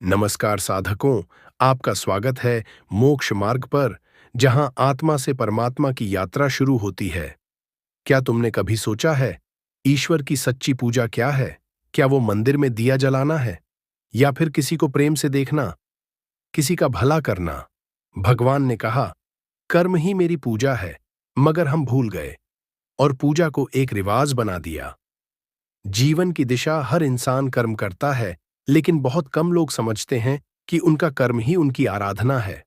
नमस्कार साधकों, आपका स्वागत है मोक्ष मार्ग पर, जहां आत्मा से परमात्मा की यात्रा शुरू होती है। क्या तुमने कभी सोचा है, ईश्वर की सच्ची पूजा क्या है? क्या वो मंदिर में दिया जलाना है, या फिर किसी को प्रेम से देखना, किसी का भला करना? भगवान ने कहा, कर्म ही मेरी पूजा है, मगर हम भूल गए और पूजा को एक रिवाज बना दिया। जीवन की दिशा हर इंसान कर्म करता है, लेकिन बहुत कम लोग समझते हैं कि उनका कर्म ही उनकी आराधना है।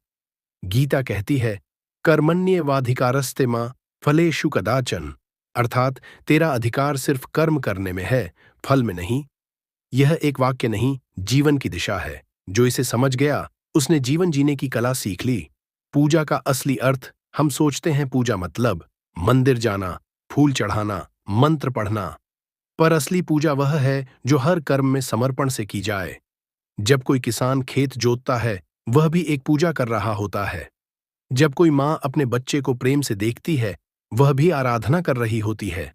गीता कहती है, कर्मण्येवाधिकारस्ते मां फलेषु कदाचन, अर्थात तेरा अधिकार सिर्फ कर्म करने में है, फल में नहीं। यह एक वाक्य नहीं, जीवन की दिशा है। जो इसे समझ गया, उसने जीवन जीने की कला सीख ली। पूजा का असली अर्थ, हम सोचते हैं पूजा मतलब मंदिर जाना, फूल चढ़ाना, मंत्र पढ़ना, पर असली पूजा वह है जो हर कर्म में समर्पण से की जाए। जब कोई किसान खेत जोतता है, वह भी एक पूजा कर रहा होता है। जब कोई माँ अपने बच्चे को प्रेम से देखती है, वह भी आराधना कर रही होती है।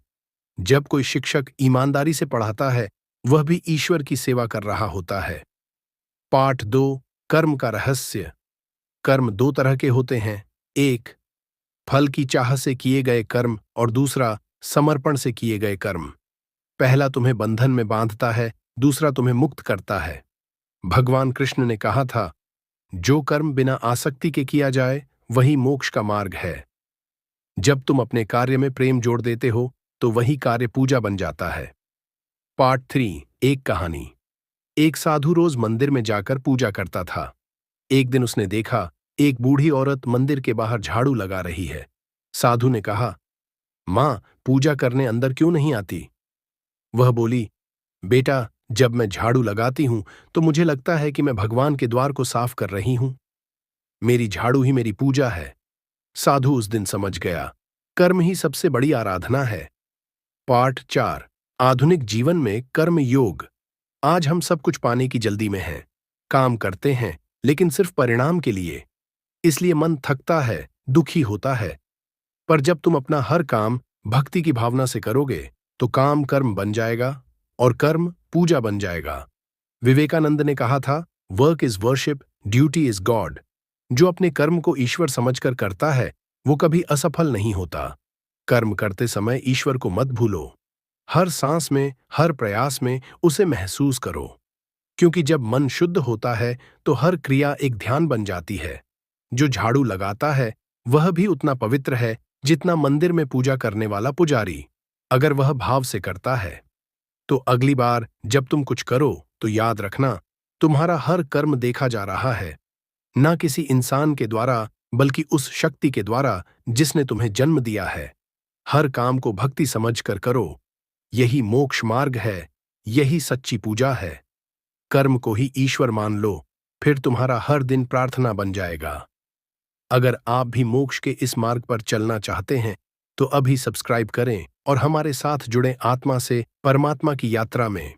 जब कोई शिक्षक ईमानदारी से पढ़ाता है, वह भी ईश्वर की सेवा कर रहा होता है। पाठ 2, कर्म का रहस्य। कर्म दो तरह के होते हैं, एक फल की चाह से किए गए कर्म और दूसरा समर्पण से किए गए कर्म। पहला तुम्हें बंधन में बांधता है, दूसरा तुम्हें मुक्त करता है। भगवान कृष्ण ने कहा था, जो कर्म बिना आसक्ति के किया जाए, वही मोक्ष का मार्ग है। जब तुम अपने कार्य में प्रेम जोड़ देते हो, तो वही कार्य पूजा बन जाता है। पार्ट 3, एक कहानी। एक साधु रोज मंदिर में जाकर पूजा करता था। एक दिन उसने देखा, एक बूढ़ी औरत मंदिर के बाहर झाड़ू लगा रही है। साधु ने कहा, मां, पूजा करने अंदर क्यों नहीं आती? वह बोली, बेटा, जब मैं झाड़ू लगाती हूं तो मुझे लगता है कि मैं भगवान के द्वार को साफ कर रही हूं। मेरी झाड़ू ही मेरी पूजा है। साधु उस दिन समझ गया, कर्म ही सबसे बड़ी आराधना है। पार्ट 4, आधुनिक जीवन में कर्म योग। आज हम सब कुछ पाने की जल्दी में हैं। काम करते हैं, लेकिन सिर्फ परिणाम के लिए। इसलिए मन थकता है, दुखी होता है। पर जब तुम अपना हर काम भक्ति की भावना से करोगे, तो काम कर्म बन जाएगा और कर्म पूजा बन जाएगा। विवेकानंद ने कहा था, work is worship, duty is God. जो अपने कर्म को ईश्वर समझकर करता है, वो कभी असफल नहीं होता। कर्म करते समय ईश्वर को मत भूलो। हर सांस में, हर प्रयास में उसे महसूस करो, क्योंकि जब मन शुद्ध होता है तो हर क्रिया एक ध्यान बन जाती है। जो झाड़ू लगाता है, वह भी उतना पवित्र है जितना मंदिर में पूजा करने वाला पुजारी, अगर वह भाव से करता है। तो अगली बार जब तुम कुछ करो, तो याद रखना, तुम्हारा हर कर्म देखा जा रहा है, ना किसी इंसान के द्वारा, बल्कि उस शक्ति के द्वारा जिसने तुम्हें जन्म दिया है। हर काम को भक्ति समझकर करो। यही मोक्ष मार्ग है, यही सच्ची पूजा है। कर्म को ही ईश्वर मान लो, फिर तुम्हारा हर दिन प्रार्थना बन जाएगा। अगर आप भी मोक्ष के इस मार्ग पर चलना चाहते हैं, तो अभी सब्सक्राइब करें और हमारे साथ जुड़ें आत्मा से परमात्मा की यात्रा में।